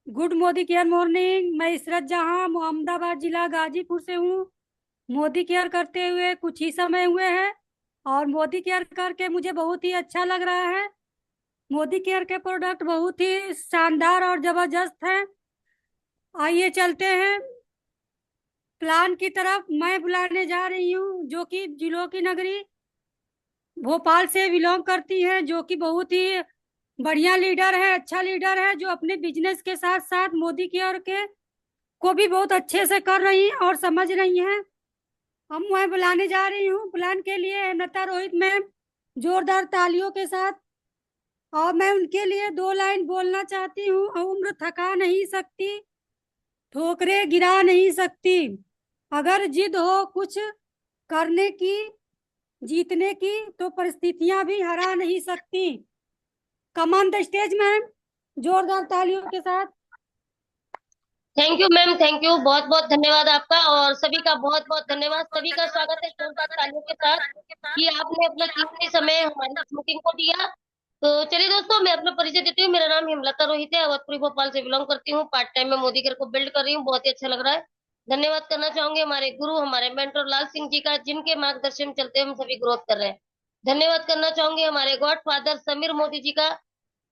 Good Modi care morning. मैं इशरत जहां मोहम्मदाबाद जिला गाजीपुर से हूँ। मोदी केयर करते हुए कुछ ही समय हुए हैं और मोदी केयर करके मुझे बहुत ही अच्छा लग रहा है। मोदी केयर के प्रोडक्ट बहुत ही शानदार और जबरदस्त हैं। आइए चलते हैं प्लान की तरफ। मैं बुलाने जा रही हूँ जो कि जिलों की नगरी भोपाल से बिलोंग करती है, जो कि बहुत ही बढ़िया लीडर है, अच्छा लीडर है, जो अपने बिजनेस के साथ साथ मोदी केयर के को भी बहुत अच्छे से कर रही हैं और समझ रही हैं। हम वह बुलाने जा रही हूँ प्लान के लिए हेमलता रोहित मैम, जोरदार तालियों के साथ। और मैं उनके लिए दो लाइन बोलना चाहती हूँ। उम्र थका नहीं सकती, ठोकरें गिरा नहीं सकती, अगर जिद हो कुछ करने की, जीतने की, तो परिस्थितियां भी हरा नहीं सकती। Come on the stage ma'am, जोरदार तालियों के साथ। Thank you ma'am, thank you. बहुत बहुत धन्यवाद आपका और सभी का बहुत बहुत धन्यवाद। सभी का स्वागत है जोरदार तालियों के साथ कि आपने अपना कीमती समय हमारी इस मीटिंग को दिया। तो चलिए दोस्तों, मैं अपना परिचय देती हूँ। मेरा नाम हेमलता रोहित है, अवधपुरी भोपाल से बिलोंग करती हूँ। पार्ट टाइम में मोदी केयर को बिल्ड कर रही हूँ, बहुत ही अच्छा लग रहा है। धन्यवाद करना चाहूंगी हमारे गुरु, हमारे मेंटर लाल सिंह जी का, जिनके मार्गदर्शन में चलते हुए हम सभी ग्रोथ कर रहे हैं। धन्यवाद करना चाहूंगी हमारे गॉड फादर समीर मोदी जी का,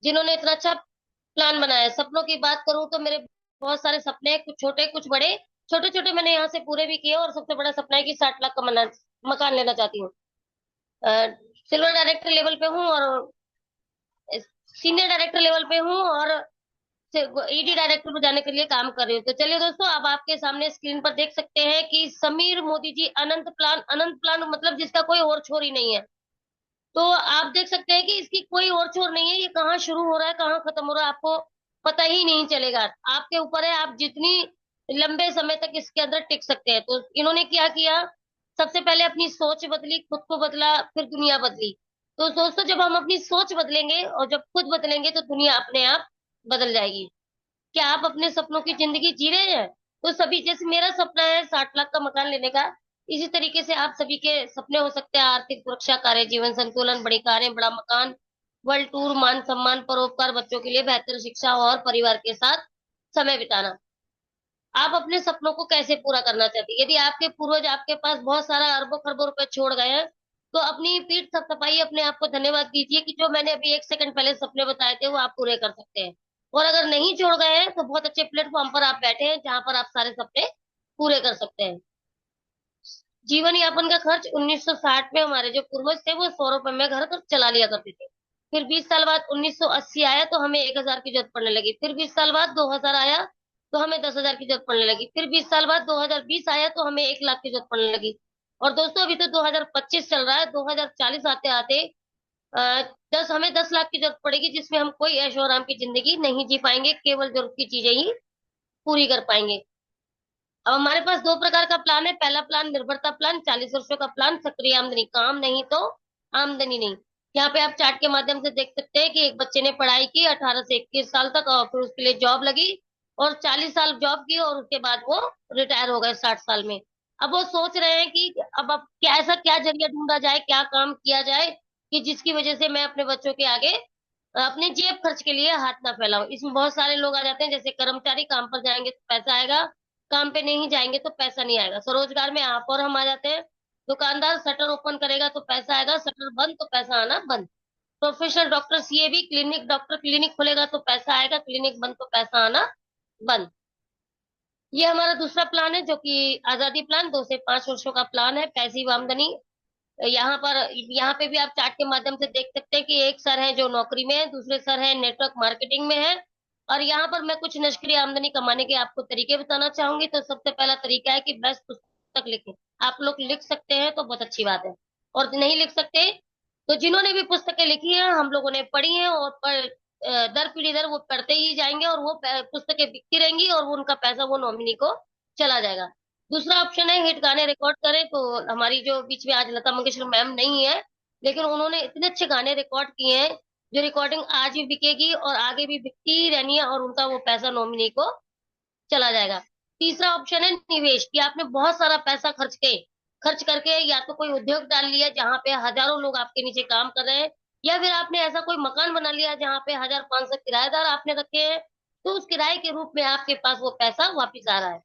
जिन्होंने इतना अच्छा प्लान बनाया है। सपनों की बात करूं तो मेरे बहुत सारे सपने हैं, कुछ छोटे कुछ बड़े। छोटे छोटे मैंने यहाँ से पूरे भी किए और सबसे बड़ा सपना है कि 60 लाख का मकान लेना चाहती हूँ। सिल्वर डायरेक्टर लेवल पे हूँ और सीनियर डायरेक्टर लेवल पे हूँ और ईडी डायरेक्टर पे जाने के लिए काम कर रही हूँ। तो चलिए दोस्तों, अब आपके सामने स्क्रीन पर देख सकते हैं कि समीर मोदी जी अनंत प्लान मतलब जिसका कोई और छोर ही नहीं है। तो आप देख सकते हैं कि इसकी कोई और छोर नहीं है, ये कहाँ शुरू हो रहा है कहाँ खत्म हो रहा है आपको पता ही नहीं चलेगा। आपके ऊपर है, आप जितनी लंबे समय तक इसके अंदर टिक सकते हैं। तो इन्होंने क्या किया, सबसे पहले अपनी सोच बदली, खुद को बदला, फिर दुनिया बदली। तो दोस्तों, जब हम अपनी सोच बदलेंगे और जब खुद बदलेंगे तो दुनिया अपने आप बदल जाएगी। क्या आप अपने सपनों की जिंदगी जी रहे हैं? तो सभी, जैसे मेरा सपना है 60 लाख का मकान लेने का, इसी तरीके से आप सभी के सपने हो सकते हैं। आर्थिक सुरक्षा, कार्य जीवन संतुलन, बड़ी कारें, बड़ा मकान, वर्ल्ड टूर, मान सम्मान, परोपकार, बच्चों के लिए बेहतर शिक्षा और परिवार के साथ समय बिताना। आप अपने सपनों को कैसे पूरा करना चाहते हैं? यदि आपके पूर्वज आपके पास बहुत सारा अरबों खरबों रुपए छोड़ गए हैं, तो अपनी पीठ थपथपाइए, अपने आप को धन्यवाद दीजिए कि जो मैंने अभी 1 सेकंड पहले सपने बताए थे वो आप पूरे कर सकते हैं। और अगर नहीं छोड़ गए हैं तो बहुत अच्छे प्लेटफॉर्म पर आप बैठे हैं जहां पर आप सारे सपने पूरे कर सकते हैं। जीवन यापन का खर्च 1960 में हमारे जो पूर्वज थे वो 100 रुपए में घर तक चला लिया करते थे। फिर 20 साल बाद 1980 आया तो हमें 1,000 की जरूरत पड़ने लगी। फिर 20 साल बाद 2000 आया तो हमें 10,000 की जरूरत पड़ने लगी। फिर 20 साल बाद 2020 आया तो हमें 1 लाख की जरूरत पड़ने लगी। और दोस्तों, अभी तो 2025 चल रहा है। 2040 आते आते अः हमें 10 लाख की जरूरत पड़ेगी, जिसमें हम कोई ऐशो आराम की जिंदगी नहीं जी पाएंगे, केवल जरूरत की चीजें ही पूरी कर पाएंगे। अब हमारे पास दो प्रकार का प्लान है। पहला प्लान निर्भरता प्लान, 40 वर्षों का प्लान, सक्रिय आमदनी, काम नहीं तो आमदनी नहीं। यहाँ पे आप चार्ट के माध्यम से देख सकते हैं कि एक बच्चे ने पढ़ाई की 18 से 21 साल तक और फिर उसके लिए जॉब लगी और 40 साल जॉब की और उसके बाद वो रिटायर हो गए 60 साल में। अब वो सोच रहे हैं कि अब क्या, ऐसा क्या जरिया ढूंढा जाए, क्या काम किया जाए कि जिसकी वजह से मैं अपने बच्चों के आगे अपने जेब खर्च के लिए हाथ ना फैलाऊं। इसमें बहुत सारे लोग आ जाते हैं, जैसे कर्मचारी, काम पर जाएंगे तो पैसा आएगा, काम पे नहीं जाएंगे तो पैसा नहीं आएगा। स्वरोजगार में आप और हम आ जाते हैं। दुकानदार शटर ओपन करेगा तो पैसा आएगा, शटर बंद तो पैसा आना बंद। प्रोफेशनल डॉक्टर, सीए भी, क्लिनिक डॉक्टर क्लिनिक खोलेगा तो पैसा आएगा, क्लिनिक बंद तो पैसा आना बंद। ये हमारा दूसरा प्लान है, जो कि आजादी प्लान, 2 से 5 वर्षों का प्लान है, पैसिव आमदनी। यहाँ पर, यहाँ पे भी आप चार्ट के माध्यम से देख सकते हैं कि एक सर है जो नौकरी में है, दूसरे सर है नेटवर्क मार्केटिंग में है। और यहाँ पर मैं कुछ निष्क्रिय आमदनी कमाने के आपको तरीके बताना चाहूंगी। तो सबसे पहला तरीका है कि बेस्ट पुस्तक लिखें। आप लोग लिख सकते हैं तो बहुत अच्छी बात है, और नहीं लिख सकते तो जिन्होंने भी पुस्तकें लिखी हैं हम लोगों ने पढ़ी हैं और दर पीढ़ी दर वो पढ़ते ही जाएंगे और वो पुस्तकें बिकती रहेंगी और वो उनका पैसा वो नॉमिनी को चला जाएगा। दूसरा ऑप्शन है हिट गाने रिकॉर्ड करें। तो हमारी जो बीच में आज लता मंगेशकर मैम नहीं है, लेकिन उन्होंने इतने अच्छे गाने रिकॉर्ड किए हैं, जो रिकॉर्डिंग आज भी बिकेगी और आगे भी बिकती ही रहनी है और उनका वो पैसा नॉमिनी को चला जाएगा। तीसरा ऑप्शन है निवेश, कि आपने बहुत सारा पैसा खर्च करके या तो कोई उद्योग डाल लिया जहां पे हजारों लोग आपके नीचे काम कर रहे हैं, या फिर आपने ऐसा कोई मकान बना लिया जहां पे 1,500 किराएदार आपने रखे हैं। तो उस किराए के रूप में आपके पास वो पैसा वापिस आ रहा है।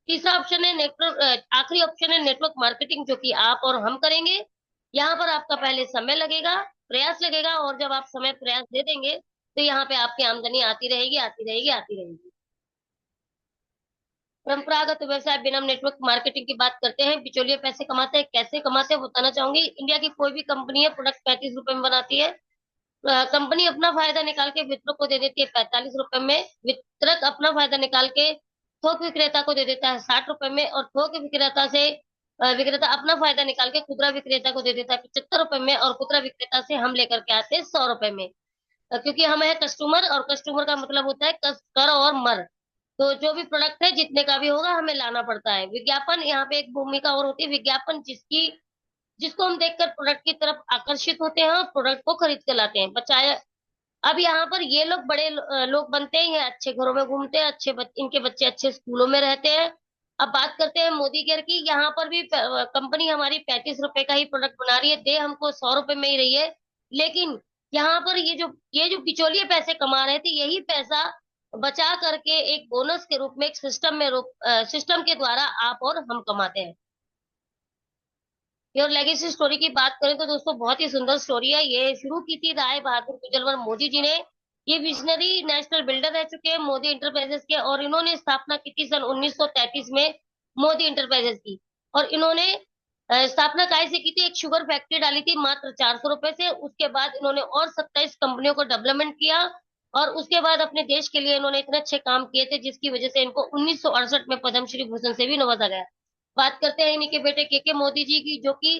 तीसरा ऑप्शन है नेटवर्क, आखिरी ऑप्शन है नेटवर्क मार्केटिंग, जो कि आप और हम करेंगे। यहाँ पर आपका पहले समय लगेगा, प्रयास लगेगा, और जब आप समय प्रयास दे देंगे तो यहाँ पे आपकी आमदनी आती रहेगी, आती रहेगी, आती रहेगी। परंपरागत व्यवसाय बिना नेटवर्क मार्केटिंग की बात करते हैं। बिचौलिए पैसे कमाते हैं, कैसे कमाते हैं बताना चाहूंगी। इंडिया की कोई भी कंपनी है, प्रोडक्ट 35 रुपए में बनाती है। कंपनी अपना फायदा निकाल के वितरक को दे देती है 45 रुपए में। वितरक अपना फायदा निकाल के थोक विक्रेता को दे देता है 60 रुपए में, और थोक विक्रेता से विक्रेता अपना फायदा निकाल के खुदरा विक्रेता को दे देता है 75 रुपए में, और खुदरा विक्रेता से हम लेकर के आते हैं 100 रुपए में। क्योंकि हम है कस्टमर, और कस्टमर का मतलब होता है कर और मर। तो जो भी प्रोडक्ट है जितने का भी होगा हमें लाना पड़ता है। विज्ञापन यहाँ पे एक भूमिका और होती है। विज्ञापन जिसको हम देखकर प्रोडक्ट की तरफ आकर्षित होते हैं और प्रोडक्ट को खरीद कर लाते हैं। बचाए अब यहाँ पर ये लोग बड़े लोग बनते हैं, अच्छे घरों में घूमते हैं, इनके बच्चे अच्छे स्कूलों में रहते हैं। अब बात करते हैं मोदी केयर की। यहाँ पर भी कंपनी हमारी 35 रुपए का ही प्रोडक्ट बना रही है, दे हमको 100 रुपए में ही रही है। लेकिन यहाँ पर ये जो बिचौलिए पैसे कमा रहे थे, यही पैसा बचा करके एक बोनस के रूप में एक सिस्टम के द्वारा आप और हम कमाते हैं। और लेगेसी स्टोरी की बात करें तो दोस्तों बहुत ही सुंदर स्टोरी है। ये शुरू की थी राय बहादुर गुजरवर मोदी जी ने। ये विजनरी नेशनल बिल्डर रह चुके हैं मोदी इंटरप्राइजेस के, और इन्होंने स्थापना की थी सन 1933 में मोदी इंटरप्राइजेस की। और इन्होंने स्थापना काय से की थी, एक शुगर फैक्ट्री डाली थी मात्र 400 रुपए से। उसके बाद इन्होंने और 27 कंपनियों को डेवलपमेंट किया, और उसके बाद अपने देश के लिए इन्होंने इतने अच्छे काम किए थे, जिसकी वजह से इनको 1968 में पद्मश्री भूषण से भी नवाजा गया। बात करते हैं इन्हीं के बेटे के मोदी जी की, जो कि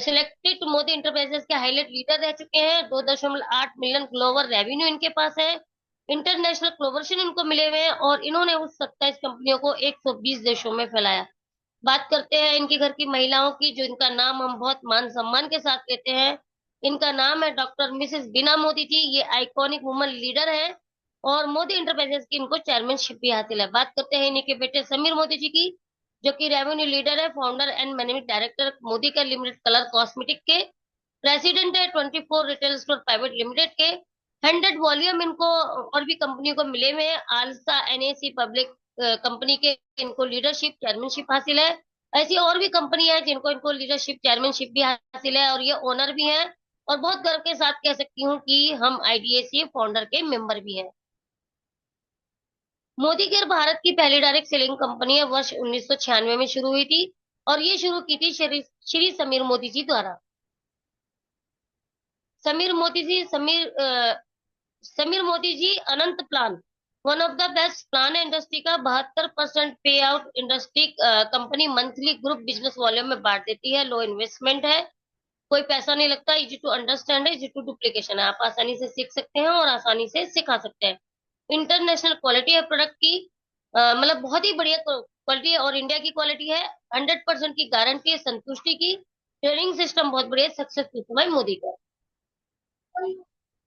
सिलेक्टेड मोदी इंटरप्राइजेस के हाईलाइट लीडर रह चुके हैं। 2.8 मिलियन ग्लोबल रेवेन्यू इनके पास है। इंटरनेशनल कोलैबोरेशन इनको मिले हुए हैं, और इन्होंने उस 27 कंपनियों को 120 देशों में फैलाया। बात करते हैं इनके घर की महिलाओं की, जो इनका नाम हम बहुत मान सम्मान के साथ लेते हैं। इनका नाम है डॉक्टर मिसेस बीना मोदी जी। ये आइकॉनिक वुमन लीडर है, और मोदी इंटरप्राइजेस की इनको चेयरमैनशिप भी हासिल है। बात करते हैं इन्हीं के बेटे समीर मोदी जी की, जो कि रेवेन्यू लीडर है, founder and managing director Modi care limited colour cosmetic के। प्रेसिडेंट है 24 रिटेल स्टोर प्राइवेट लिमिटेड के। 100 वॉल्यूम इनको और भी कंपनी को मिले हुए हैं। आलसा एनएसी पब्लिक कंपनी के इनको लीडरशिप चेयरमैनशिप हासिल है। ऐसी और भी कंपनी है जिनको इनको लीडरशिप चेयरमैनशिप भी हासिल है, और ये ओनर भी हैं। और बहुत गर्व के साथ कह सकती हूँ कि हम आईडीएसी फाउंडर के मेंबर भी हैं। मोदी केयर भारत की पहली डायरेक्ट सेलिंग कंपनी है। वर्ष 1996 में शुरू हुई थी, और ये शुरू की थी श्री समीर मोदी जी द्वारा। Sameer Modi ji Sameer Modi ji Anant plan, one of the best plan है इंडस्ट्री का। 72% pay out industry company monthly group business volume में बांट देती है। लो इन्वेस्टमेंट है, कोई पैसा नहीं लगता, इजी टू अंडरस्टैंड है, इजी टू डुप्लीकेशन है। आप आसानी से सीख सकते हैं और आसानी से सिखा सकते हैं। इंटरनेशनल क्वालिटी है प्रोडक्ट की, मतलब बहुत ही बढ़िया क्वालिटी है, और इंडिया की क्वालिटी है। 100% की गारंटी है संतुष्टि की। ट्रेनिंग सिस्टम बहुत बढ़िया, सक्सेसफुल भाई मोदी का।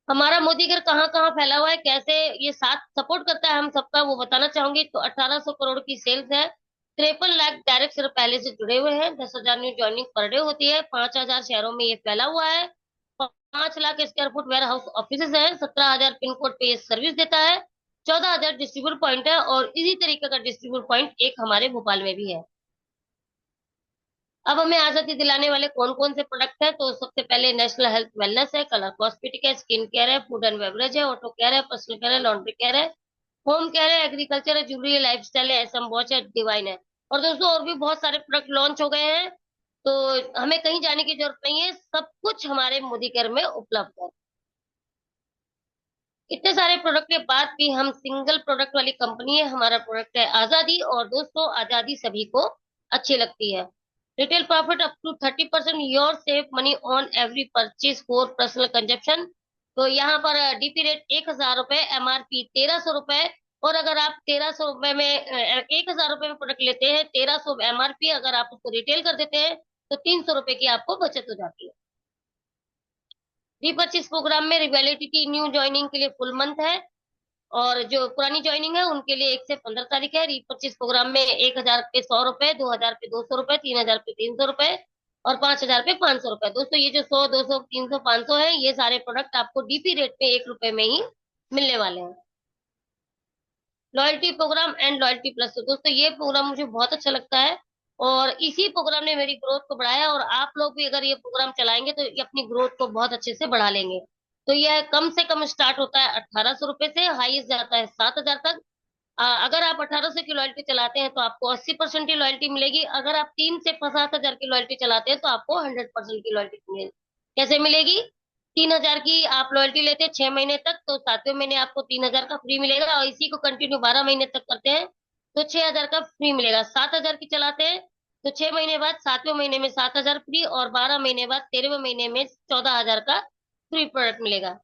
हमारा मोदी घर कहाँ कहाँ फैला हुआ है, कैसे ये साथ सपोर्ट करता है हम सबका, वो बताना चाहूंगी। तो 1800 करोड़ की सेल्स है। 53 लाख डायरेक्ट शेयर पहले से जुड़े हुए हैं। 10,000 न्यू ज्वाइनिंग पर डे होती है। 5,000 शहरों में ये फैला हुआ है। 5 lakh square foot warehouse office है। 17,000 पिन कोड पे ये सर्विस देता है। 14,000 डिस्ट्रीब्यूटर पॉइंट है, और इसी तरीके का डिस्ट्रीब्यूटर पॉइंट एक हमारे भोपाल में भी है। अब हमें आजादी दिलाने वाले कौन कौन से प्रोडक्ट है, तो सबसे पहले नेशनल हेल्थ वेलनेस है, कलर कॉस्मेटिक है, स्किन केयर है, फूड एंड बेवरेज है, ऑटो केयर है, पर्सनल केयर है, लॉन्ड्री केयर है, होम केयर है, एग्रीकल्चर है, ज्वेलरी है, लाइफस्टाइल है, एसएम वॉच है, डिवाइन है। और दोस्तों और भी बहुत सारे प्रोडक्ट लॉन्च हो गए हैं, तो हमें कहीं जाने की जरूरत नहीं है, सब कुछ हमारे मोदी केयर में उपलब्ध है। इतने सारे प्रोडक्ट के बाद भी हम सिंगल प्रोडक्ट वाली कंपनी है। हमारा प्रोडक्ट है आजादी, और दोस्तों आजादी सभी को अच्छी लगती है। Retail profit up to 30%, your save money on every purchase for personal consumption. तो यहाँ पर डीपी रेट 1,000 रुपए, एमआरपी 1,300 रुपए। और अगर आप 1,300 रुपए में 1,000 रुपए में प्रोडक्ट लेते हैं, 1,300 एमआरपी, अगर आप उसको रिटेल कर देते हैं तो 300 रुपए की आपको बचत हो जाती है। रीपर्चेज प्रोग्राम में वैलिडिटी न्यू ज्वाइनिंग के लिए फुल मंथ है, और जो पुरानी ज्वाइनिंग है उनके लिए 1 से 15 तारीख है। रीपर्चेज प्रोग्राम में 1,000 पे 100 रुपए, 2,000 पे 200 रुपए, 3,000 पे 300 रुपए, और 5,000 पे 500 रुपए। दोस्तों ये जो 100, 200, 300, 500 है, ये सारे प्रोडक्ट आपको डीपी रेट पे 1 रुपए में ही मिलने वाले हैं। Loyalty programme and loyalty plus. तो दोस्तों ये प्रोग्राम मुझे बहुत अच्छा लगता है और इसी प्रोग्राम ने मेरी ग्रोथ को बढ़ाया, और आप लोग भी अगर ये प्रोग्राम चलाएंगे तो ये अपनी ग्रोथ को बहुत अच्छे से बढ़ा लेंगे। तो यह कम से कम स्टार्ट होता है 1800 रुपए से, हाईएस्ट जाता है 7000 तक। अगर आप 1800 की लॉयल्टी चलाते हैं तो आपको 80% की लॉयल्टी मिलेगी। अगर आप 3 से 50,000 की लॉयल्टी चलाते हैं तो आपको 100% की लॉयल्टी मिलेगी। कैसे मिलेगी? 3000 की आप लॉयल्टी लेते हैं 6 महीने तक, तो 7वें महीने आपको 3000 का फ्री मिलेगा, और इसी को कंटिन्यू 12 महीने तक करते हैं तो 6000 का फ्री मिलेगा। 7000 की चलाते हैं तो 6 महीने बाद 7वें महीने में 7000 फ्री, और 12 महीने बाद 13वें महीने में 14,000 का फ्री प्रोडक्ट मिलेगा।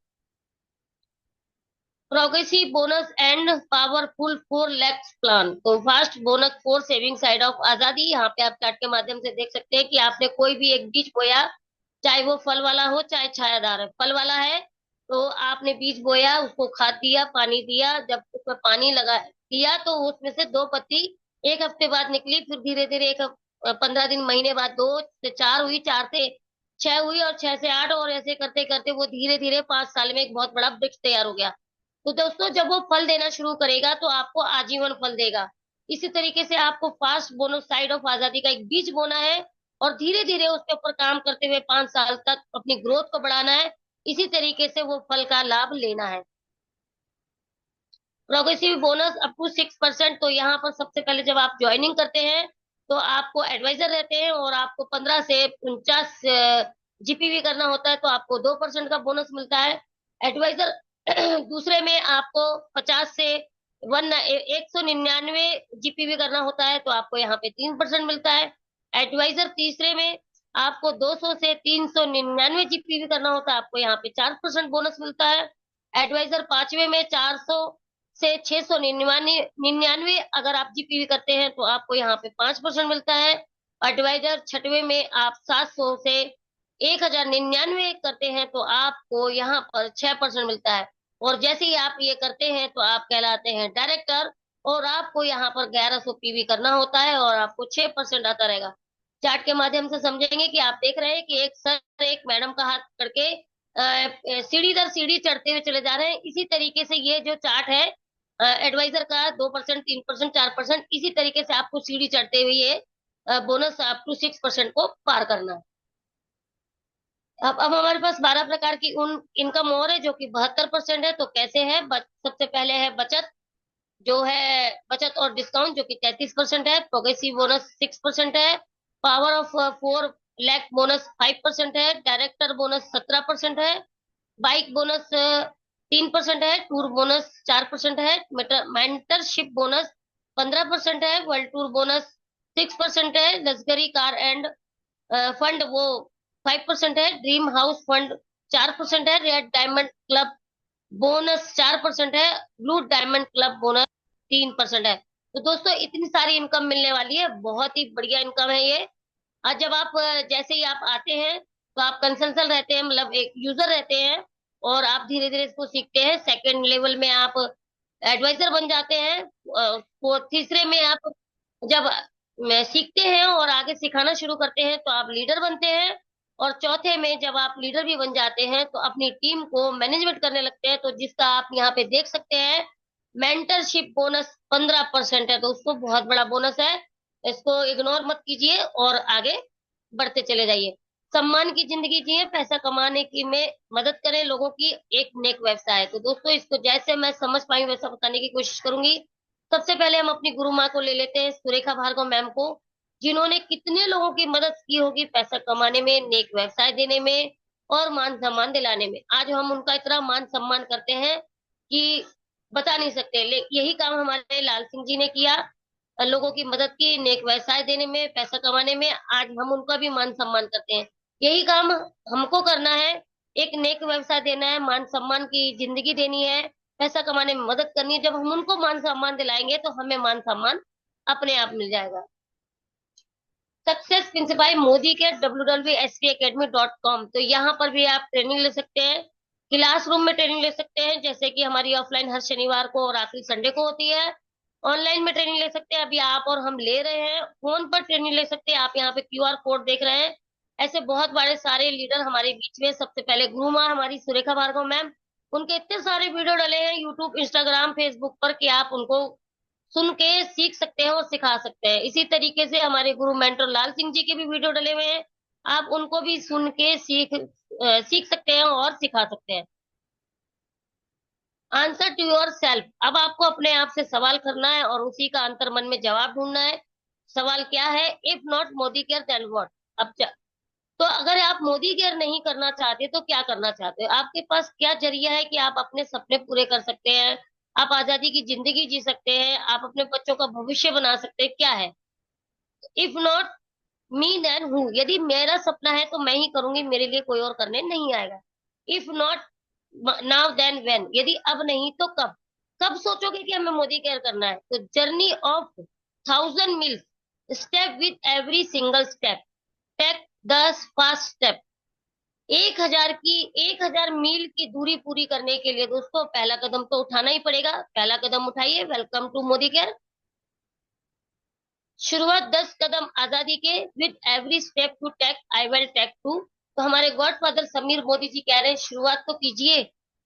Progressive bonus and powerful 4 lakhs plan. तो fast bonus for saving side of आजादी। यहाँ पे आप चार्ट के माध्यम से देख सकते हैं कि आपने कोई भी एक बीज बोया, चाहे वो फल वाला हो चाहे छायादार है। फल वाला है तो आपने बीज बोया, उसको खाद दिया, पानी दिया, जब उसमें पानी लगा दिया तो उसमें से 2 पत्ती 1 हफ्ते बाद निकली, फिर धीरे धीरे 15 दिन महीने बाद 2 से 4 हुई, 4 से 6 हुई, और 6 से 8, और ऐसे करते करते वो धीरे धीरे 5 साल में एक बहुत बड़ा वृक्ष तैयार हो गया। तो दोस्तों जब वो फल देना शुरू करेगा तो आपको आजीवन फल देगा। इसी तरीके से आपको फास्ट बोनस साइड ऑफ आजादी का एक बीज बोना है, और धीरे धीरे उसके ऊपर काम करते हुए 5 साल तक अपनी ग्रोथ को बढ़ाना है। इसी तरीके से वो फल का लाभ लेना है। Progressive bonus up to 6%। तो यहाँ पर सबसे पहले जब आप ज्वाइनिंग करते हैं तो आपको एडवाइजर रहते हैं, और आपको 15 से 49 जीपीवी करना होता है तो आपको 2% का बोनस मिलता है। एडवाइजर दूसरे में आपको 199 जीपीवी करना होता है तो आपको यहाँ पे 3% मिलता है। एडवाइजर तीसरे में आपको 200 से 399 जीपीवी करना होता है, आपको यहाँ पे 4% बोनस मिलता है। एडवाइजर पांचवे में 400 से 699 अगर आप जीपीवी करते हैं तो आपको यहाँ पे 5% मिलता है। एडवाइजर छठवे में आप 700 से 1099 करते हैं तो आपको यहाँ पर 6% मिलता है। और जैसे ही आप ये करते हैं तो आप कहलाते हैं डायरेक्टर, और आपको यहाँ पर 1100 पीवी करना होता है, और आपको 6% आता रहेगा। चार्ट के माध्यम से समझेंगे कि आप देख रहे हैं कि एक सर एक मैडम का हाथ पकड़ के सीढ़ी दर सीढ़ी चढ़ते हुए चले जा रहे हैं। इसी तरीके से ये जो चार्ट है एडवाइजर का 2%, 3%, 4%, इसी तरीके से आपको सीढ़ी चढ़ते हुए ये बोनस अप टू 6% को पार करना है। अब हमारे पास 12 प्रकार की उन इनकम और है जो कि 72% है। तो कैसे है? सबसे पहले है बचत, जो है बचत और डिस्काउंट जो कि 33% है। प्रोग्रेसिव बोनस 6% है। पावर ऑफ 4 लाख बोनस 5% है। डायरेक्टर बोनस 17% है। बाइक बोनस 3% है। टूर बोनस 4% है। मेंटरशिप बोनस 15% है। वर्ल्ड टूर बोनस 6% है। लग्जरी कार एंड फंड वो 5% है। ड्रीम हाउस फंड 4% है। रेड डायमंड क्लब बोनस 4% है। ब्लू डायमंड क्लब बोनस 3% है। तो दोस्तों इतनी सारी इनकम मिलने वाली है, बहुत ही बढ़िया इनकम है ये। आज जब आप जैसे ही आप आते हैं तो आप कंसल्टेंट रहते हैं, मतलब एक यूजर रहते हैं, और आप धीरे धीरे इसको सीखते हैं। सेकंड लेवल में आप एडवाइजर बन जाते हैं। तीसरे में आप जब सीखते हैं और आगे सिखाना शुरू करते हैं तो आप लीडर बनते हैं। और चौथे में जब आप लीडर भी बन जाते हैं तो अपनी टीम को मैनेजमेंट करने लगते हैं, तो जिसका आप यहाँ पे देख सकते हैं मेंटरशिप बोनस 15% है। तो उसको बहुत बड़ा बोनस है, इसको इग्नोर मत कीजिए और आगे बढ़ते चले जाइए। सम्मान की जिंदगी जिए, पैसा कमाने की में मदद करें लोगों की, एक नेक व्यवसाय है। तो दोस्तों इसको जैसे मैं समझ पाई वैसा बताने की कोशिश करूंगी। सबसे पहले हम अपनी गुरु माँ को ले लेते हैं, सुरेखा भार्गव मैम को, जिन्होंने कितने लोगों की मदद की होगी पैसा कमाने में, नेक व्यवसाय देने में, और मान सम्मान दिलाने में। आज हम उनका इतना मान सम्मान करते हैं कि बता नहीं सकते। यही काम हमारे लाल सिंह जी ने किया, लोगों की मदद की, नेक व्यवसाय देने में, पैसा कमाने में। आज हम उनका भी मान सम्मान करते हैं। यही काम हमको करना है, एक नेक व्यवसाय देना है, मान सम्मान की जिंदगी देनी है, पैसा कमाने में मदद करनी है। जब हम उनको मान सम्मान दिलाएंगे तो हमें मान सम्मान अपने आप मिल जाएगा। सक्सेस प्रिंसिपल मोदी के www.svacademy.com। तो यहाँ पर भी आप ट्रेनिंग ले सकते हैं, क्लासरूम में ट्रेनिंग ले सकते हैं, जैसे कि हमारी ऑफलाइन हर शनिवार को और आखिरी संडे को होती है। ऑनलाइन में ट्रेनिंग ले सकते हैं, अभी आप और हम ले रहे हैं। फोन पर ट्रेनिंग ले सकते हैं, आप यहाँ पे क्यूआर कोड देख रहे हैं। ऐसे बहुत बड़े सारे लीडर हमारे बीच में। सबसे पहले गुरु माँ हमारी सुरेखा भार्गव मैम, उनके इतने सारे वीडियो डले हैं यूट्यूब, इंस्टाग्राम, फेसबुक पर कि आप उनको सुन के सीख सकते हैं और सिखा सकते हैं। इसी तरीके से हमारे गुरु मेंटर लाल सिंह जी के भी वीडियो डले हुए हैं, आप उनको भी सुन के सीख सकते हैं और सिखा सकते हैं। आंसर टू योर सेल्फ, अब आपको अपने आप से सवाल करना है और उसी का अंतर मन में जवाब ढूंढना है। सवाल क्या है? If not Modi care then what. अब तो अगर आप मोदी केयर नहीं करना चाहते तो क्या करना चाहते हो? आपके पास क्या जरिया है कि आप अपने सपने पूरे कर सकते हैं, आप आजादी की जिंदगी जी सकते हैं, आप अपने बच्चों का भविष्य बना सकते हैं? क्या है? If not me then who, यदि मेरा सपना है तो मैं ही करूंगी, मेरे लिए कोई और करने नहीं आएगा। If not now then when, यदि अब नहीं तो कब? कब सोचोगे कि हमें मोदी केयर करना है? तो journey of 1000 miles, step with every single step, take 10 fast step. 1000 mile की दूरी पूरी करने के लिए दोस्तों पहला कदम तो उठाना ही पड़ेगा। पहला कदम उठाइए, वेलकम टू मोदी केयर। शुरुआत 10 कदम आजादी के, with every step to take I will take two. तो हमारे गॉडफादर समीर मोदी जी कह रहे हैं शुरुआत तो कीजिए,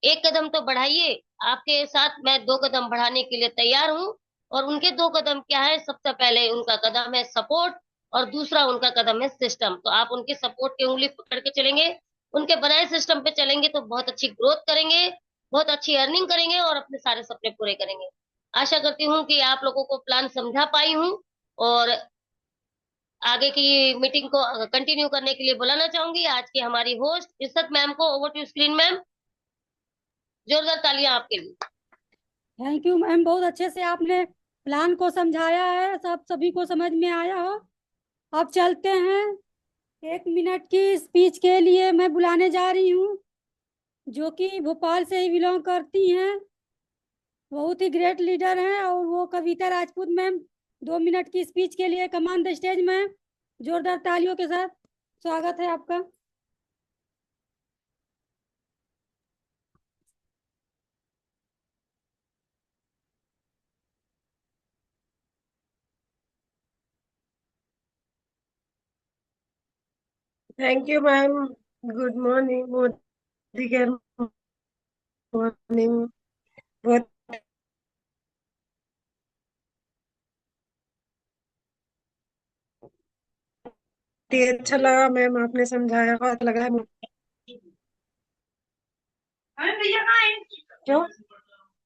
एक कदम तो बढ़ाइए। आपके साथ मैं 2 कदम बढ़ाने के लिए तैयार हूँ। और उनके 2 कदम क्या है? सबसे पहले उनका कदम है सपोर्ट, और दूसरा उनका कदम है सिस्टम। तो आप उनके सपोर्ट की उंगली पकड़ के चलेंगे, उनके बनाए सिस्टम पे चलेंगे तो बहुत अच्छी ग्रोथ करेंगे, बहुत अच्छी अर्निंग करेंगे और अपने सारे सपने पूरे करेंगे। आशा करती हूँ कि आप लोगों को प्लान समझा पाई हूँ, और आगे की मीटिंग को कंटिन्यू करने के लिए बुलाना चाहूंगी आज की हमारी होस्ट इज्जत मैम को। ओवर टू स्क्रीन मैम, जोरदार तालियां आपके लिए। थैंक यू मैम, बहुत अच्छे से आपने प्लान को समझाया है, सब सभी को समझ में आया हो। अब चलते हैं। 1 मिनट की स्पीच के लिए मैं बुलाने जा रही हूँ, जो कि भोपाल से ही बिलोंग करती हैं, बहुत ही ग्रेट लीडर हैं, और वो कविता राजपूत मैम। 2 मिनट की स्पीच के लिए कमान द स्टेज मैम। जोरदार तालियों के साथ स्वागत है आपका। Thank you ma'am. Good morning Modi care. Morning. बहुत ही अच्छा लगा मैम, आपने समझाया, बहुत लग रहा है। अरे भैया कहाँ है? क्यों?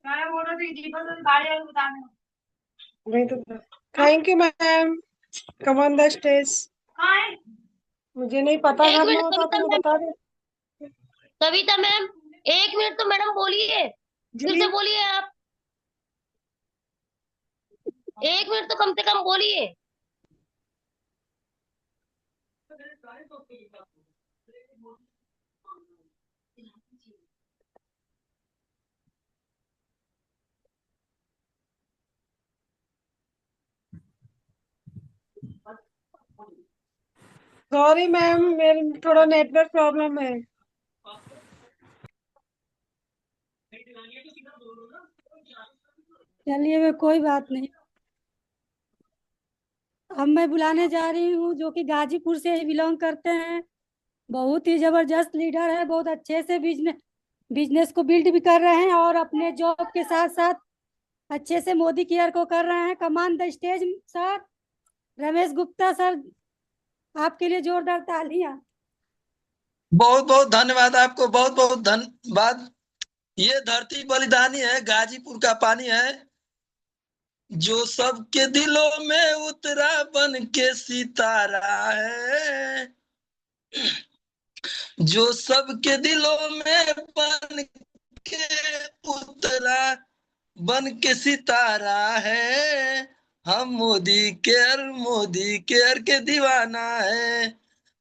मैं बोल रही थी दीपक से गाड़ी वाले बताने। वही तो। Thank you ma'am. Come on the stage. कहाँ है? मुझे नहीं पता, एक घर में मिनट होता कविता तो मैं मैम, बता दे। कविता मैम, 1 मिनट तो मैडम बोलिए, फिर जी। से बोलिए आप। 1 मिनट तो कम से कम बोलिए। सॉरी मैम, मेरे थोड़ा नेटवर्क प्रॉब्लम है। चलिए वे कोई बात नहीं। अब मैं बुलाने जा रही हूँ, जो कि गाजीपुर से ही बिलोंग करते हैं, बहुत ही जबरदस्त लीडर है, बहुत अच्छे से बिजनेस बिजनेस को बिल्ड भी कर रहे हैं और अपने जॉब के साथ साथ अच्छे से मोदी केयर को कर रहे हैं। Come on the stage sir, Ramesh Gupta sir, आपके लिए जोरदार तालियां। बहुत बहुत धन्यवाद आपको, बहुत बहुत धन्यवाद। ये धरती बलिदानी है, गाजीपुर का पानी है, जो सबके दिलों में उतरा बन के सितारा है, जो सबके दिलों में बन के उतरा बन के सितारा है। हम मोदी केयर के दीवाना है,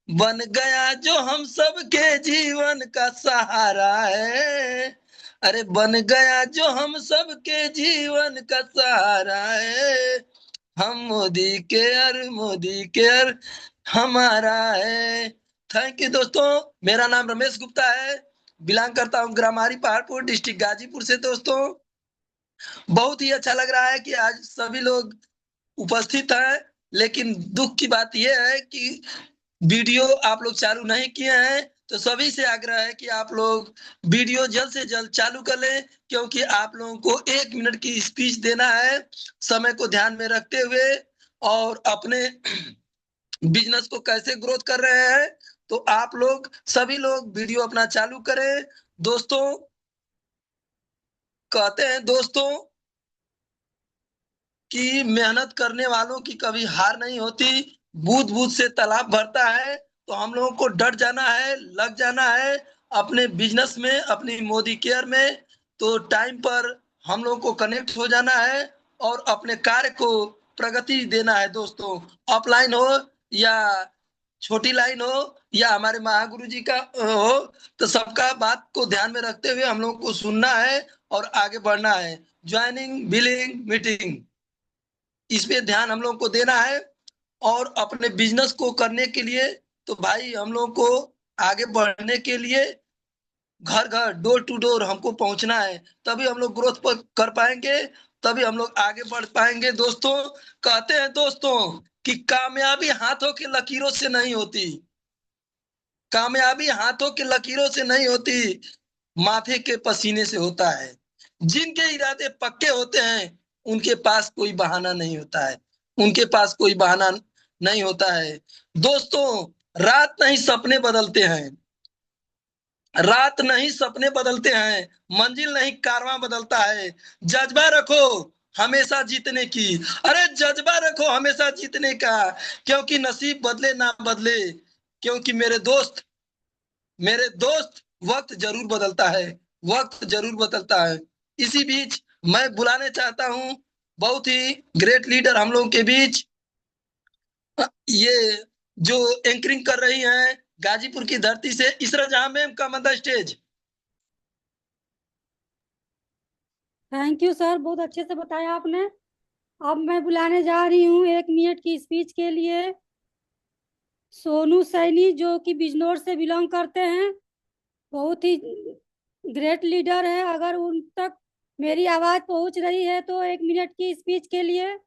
बन गया जो हम सबके जीवन का सहारा है। अरे बन गया जो हम सबके जीवन का सहारा है। हम मोदी केयर हमारा है। थैंक यू दोस्तों। मेरा नाम रमेश गुप्ता है, बिलोंग करता हूँ ग्रामारी पहाड़पुर डिस्ट्रिक्ट गाजीपुर से। दोस्तों बहुत ही अच्छा लग रहा है कि आज सभी लोग उपस्थित हैं, लेकिन दुख की बात यह है कि वीडियो आप लोग चालू नहीं किए हैं, तो सभी से आग्रह है कि आप लोग वीडियो जल्द से जल्द चालू कर लें, क्योंकि आप लोगों को 1 मिनट की स्पीच देना है, समय को ध्यान में रखते हुए, और अपने बिजनेस को कैसे ग्रोथ कर रहे हैं। तो आप लोग सभी लोग वीडियो अपना चालू करें। दोस्तों, कहते हैं दोस्तों कि मेहनत करने वालों की कभी हार नहीं होती, बूंद बूंद से तालाब भरता है। तो हम लोगों को डट जाना है, लग जाना है अपने बिजनेस में, अपनी मोदी केयर में। तो टाइम पर हम लोगों को कनेक्ट हो जाना है और अपने कार्य को प्रगति देना है दोस्तों। ऑफलाइन हो या छोटी लाइन हो या हमारे महागुरु जी का हो, तो सबका बात को ध्यान में रखते हुए हम लोगों को सुनना है और आगे बढ़ना है। ज्वाइनिंग, बिलिंग, मीटिंग, इस पे ध्यान हम लोग को देना है। और अपने बिजनेस को करने के लिए, तो भाई हम लोग को आगे बढ़ने के लिए घर घर, डोर टू डोर हमको पहुंचना है, तभी हम लोग ग्रोथ पर कर पाएंगे, तभी हम लोग आगे बढ़ पाएंगे दोस्तों। कहते हैं दोस्तों कि कामयाबी हाथों की लकीरों से नहीं होती, कामयाबी हाथों की लकीरों से नहीं होती, माथे के पसीने से होता है। जिनके इरादे पक्के होते हैं उनके पास कोई बहाना नहीं होता है, उनके पास कोई बहाना नहीं होता है दोस्तों। रात नहीं सपने बदलते हैं, रात नहीं सपने बदलते हैं, मंजिल नहीं कारवां बदलता है। जज्बा रखो हमेशा जीतने की, अरे जज्बा रखो हमेशा जीतने का, क्योंकि नसीब बदले ना बदले, क्योंकि मेरे दोस्त वक्त जरूर बदलता है, वक्त जरूर बदलता है। इसी बीच मैं बुलाने चाहता हूँ बहुत ही ग्रेट लीडर हम लोगों के बीच, ये जो एंकरिंग कर रही हैं गाजीपुर की धरती से, इसरा जहां मैम का on the stage. Thank you sir, बहुत अच्छे से बताया आपने। अब मैं बुलाने जा रही हूँ 1 मिनट की स्पीच के लिए सोनू सैनी, जो कि बिजनौर से बिलोंग करते हैं। बहुत ही ग्रेट लीडर है। अगर उन तक मेरी आवाज पहुंच रही है तो 1 मिनट की स्पीच के लिए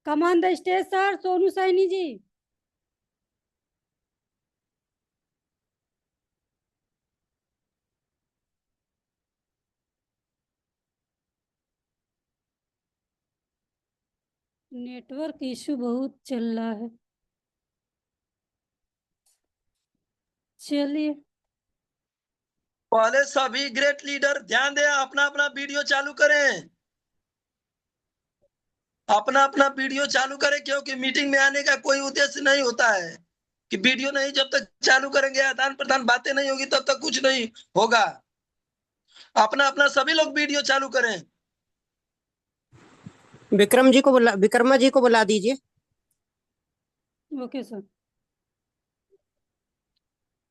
come on the stage sir, Sonu Saini ji. Network issue बहुत चल रहा है, चलिए। पहले सभी ग्रेट लीडर ध्यान दें, अपना अपना वीडियो चालू करें, अपना अपना वीडियो चालू करें, क्योंकि मीटिंग में आने का कोई उद्देश्य नहीं होता है कि वीडियो नहीं जब तक चालू करेंगे, आदान प्रदान बातें नहीं होगी, तब तक कुछ नहीं होगा। अपना अपना सभी लोग वीडियो चालू करें। विक्रमा जी को बुला दीजिए। Okay sir.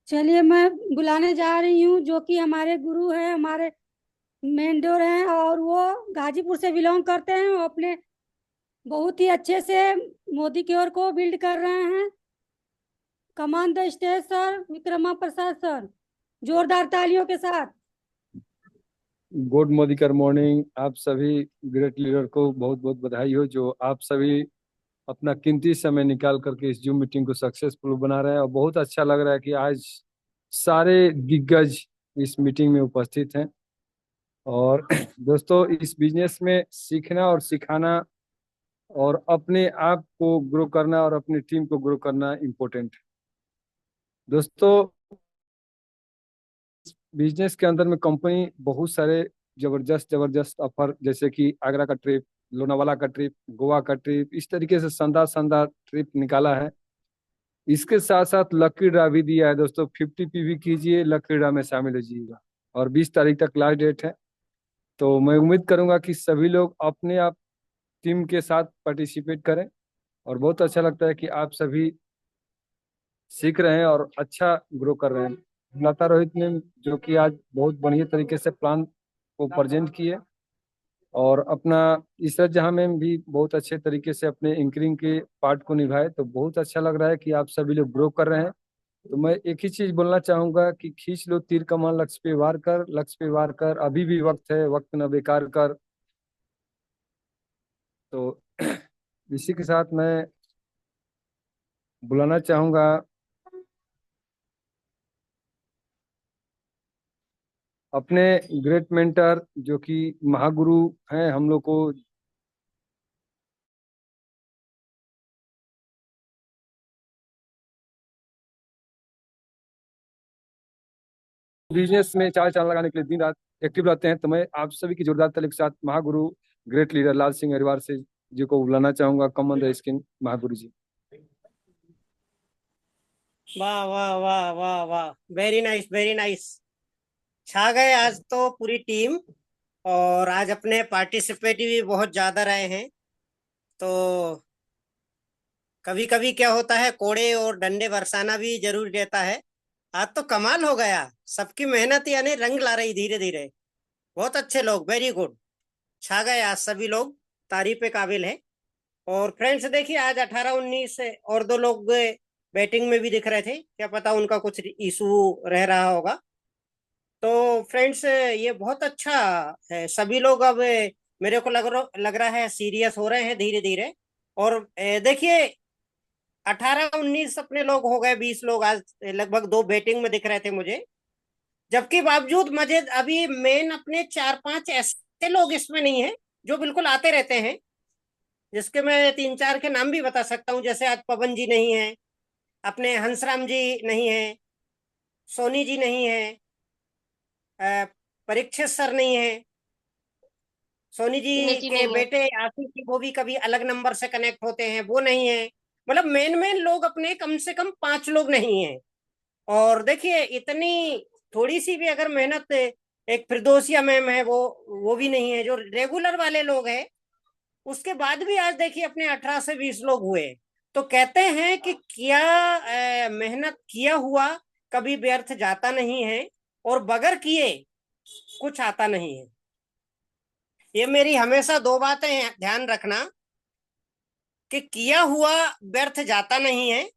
चलिए, मैं बुलाने जा रही हूँ जो कि हमारे गुरु हैं, हमारे मेंटोर हैं, और वो गाजीपुर से बिलोंग करते हैं। वो अपने बहुत ही अच्छे से मोदी की ओर को बिल्ड कर रहे हैं। Come on the stage sir, Vikrama Prasad sir, जोरदार तालियों के साथ। गुड मोदिकर मॉर्निंग। आप सभी ग्रेट लीडर को बहुत बहुत बधाई हो, जो आप सभी अपना कीमती समय निकाल करके इस जूम मीटिंग को सक्सेसफुल बना रहे हैं। और बहुत अच्छा लग रहा है कि आज सारे दिग्गज इस मीटिंग में उपस्थित हैं। और दोस्तों, इस बिजनेस में सीखना और सिखाना और अपने आप को ग्रो करना और अपनी टीम को ग्रो करना इम्पोर्टेंट है। दोस्तों, बिजनेस के अंदर में कंपनी बहुत सारे जबरदस्त जबरदस्त ऑफर, जैसे कि आगरा का ट्रिप, लोनावाला का ट्रिप, गोवा का ट्रिप, इस तरीके से शानदार शानदार ट्रिप निकाला है। इसके साथ साथ लकी ड्रा भी दिया है दोस्तों। 50 PV कीजिए, लकी ड्रा में शामिल हो जाइएगा। और 20 तारीख तक लास्ट डेट है। तो मैं उम्मीद करूंगा कि सभी लोग अपने आप टीम के साथ पार्टिसिपेट करें। और बहुत अच्छा लगता है कि आप सभी सीख रहे हैं और अच्छा ग्रो कर रहे हैं। लता रोहित ने जो कि आज बहुत बढ़िया तरीके से प्लान को प्रेजेंट किए, और अपना इसरत जहां में भी बहुत अच्छे तरीके से अपने एंकरिंग के पार्ट को निभाए। तो बहुत अच्छा लग रहा है कि आप सभी लोग ग्रो कर रहे हैं। तो मैं एक ही चीज बोलना चाहूंगा कि खींच लो तीर कमान, लक्ष्य पे वार कर, लक्ष्य पे वार कर, अभी भी वक्त है, वक्त न बेकार कर। तो इसी के साथ मैं बुलाना चाहूंगा अपने ग्रेट मेंटर जो कि महागुरु हैं हम लोग को, बिजनेस में चार चांद लगाने के लिए दिन रात एक्टिव रहते हैं। तो मैं आप सभी की जोरदार ताली के साथ महागुरु ग्रेट लीडर लाल सिंह अग्रवाल से जी को बुलाना चाहूंगा। Come on the screen Mahaguru जी। वाह वाह वाह वाह वाह, वेरी नाइस वेरी नाइस। छा गए आज तो पूरी टीम। और आज अपने पार्टिसिपेट भी बहुत ज्यादा रहे हैं। तो कभी कभी क्या होता है, कोड़े और डंडे बरसाना भी जरूरी रहता है। आज तो कमाल हो गया, सबकी मेहनत यानी रंग ला रही धीरे धीरे। बहुत अच्छे लोग, वेरी गुड। छा गए आज सभी लोग, तारीफ के काबिल है। और फ्रेंड्स देखिए, आज 18-19 और दो लोग बैटिंग में भी दिख रहे थे, क्या पता उनका कुछ इशू रह रहा होगा। तो फ्रेंड्स ये बहुत अच्छा है। सभी लोग अब मेरे को लग रहा है सीरियस हो रहे हैं धीरे धीरे। और देखिए, 18-19 अपने लोग हो गए, 20 लोग आज लगभग दो बैटिंग में दिख रहे थे मुझे। जबकि बावजूद मजे अभी मेन अपने 4-5 ऐसे लोग इसमें नहीं है जो बिल्कुल आते रहते हैं, जिसके मैं 3-4 के नाम भी बता सकता हूँ। जैसे आज पवन जी नहीं है, अपने हंसराम जी नहीं है, सोनी जी नहीं है, परीक्षित सर नहीं है, सोनी जी नितिन के नहीं है। बेटे आशीष जी वो भी कभी अलग नंबर से कनेक्ट होते हैं, वो नहीं है। मतलब मेन मेन लोग अपने कम से कम 5 लोग नहीं है। और देखिए, इतनी थोड़ी सी भी अगर मेहनत, एक फिरदौसिया मैम है, वो भी नहीं है, जो रेगुलर वाले लोग हैं। उसके बाद भी आज देखिए अपने 18 से 20 लोग हुए। तो कहते हैं कि किया मेहनत किया हुआ कभी व्यर्थ जाता नहीं है, और बगैर किए कुछ आता नहीं है। ये मेरी हमेशा दो बातें हैं, ध्यान रखना, कि किया हुआ व्यर्थ जाता नहीं है,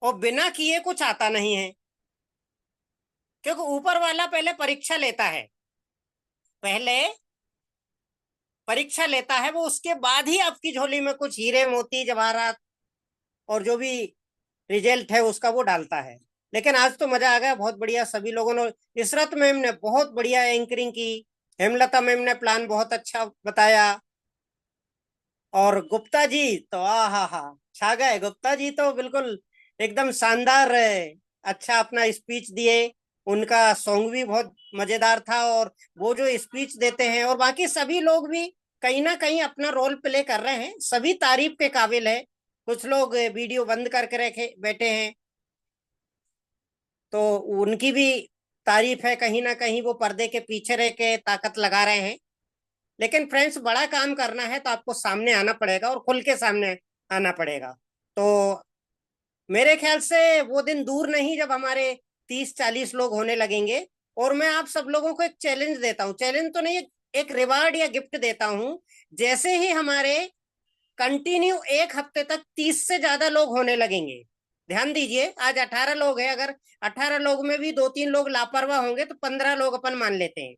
और बिना किए कुछ आता नहीं है। क्योंकि ऊपर वाला पहले परीक्षा लेता है, पहले परीक्षा लेता है वो, उसके बाद ही आपकी झोली में कुछ हीरे मोती जवाहरात और जो भी रिजल्ट है उसका वो डालता है। लेकिन आज तो मजा आ गया, बहुत बढ़िया सभी लोगों ने। इशरत मैम ने बहुत बढ़िया एंकरिंग की, हेमलता मैम ने प्लान बहुत अच्छा बताया, और गुप्ता जी तो हा छा गए। गुप्ता जी तो बिल्कुल एकदम शानदार अच्छा अपना स्पीच दिए। उनका सॉन्ग भी बहुत मजेदार था, और वो जो स्पीच देते हैं, और बाकी सभी लोग भी कहीं ना कहीं अपना रोल प्ले कर रहे हैं, सभी तारीफ के काबिल है। कुछ लोग वीडियो बंद करके रखे बैठे हैं, तो उनकी भी तारीफ है। कहीं ना कहीं वो पर्दे के पीछे रह के ताकत लगा रहे हैं। लेकिन फ्रेंड्स, बड़ा काम करना है तो आपको सामने आना पड़ेगा, और खुल के सामने आना पड़ेगा। तो मेरे ख्याल से वो दिन दूर नहीं जब हमारे 30-40 लोग होने लगेंगे। और मैं आप सब लोगों को एक चैलेंज देता हूँ, चैलेंज तो नहीं, एक रिवार्ड या गिफ्ट देता हूँ। जैसे ही हमारे कंटिन्यू एक हफ्ते तक 30 से ज्यादा लोग होने लगेंगे, ध्यान दीजिए, आज 18 लोग हैं, अगर 18 लोग में भी 2-3 लोग लापरवाह होंगे तो 15 लोग अपन मान लेते हैं।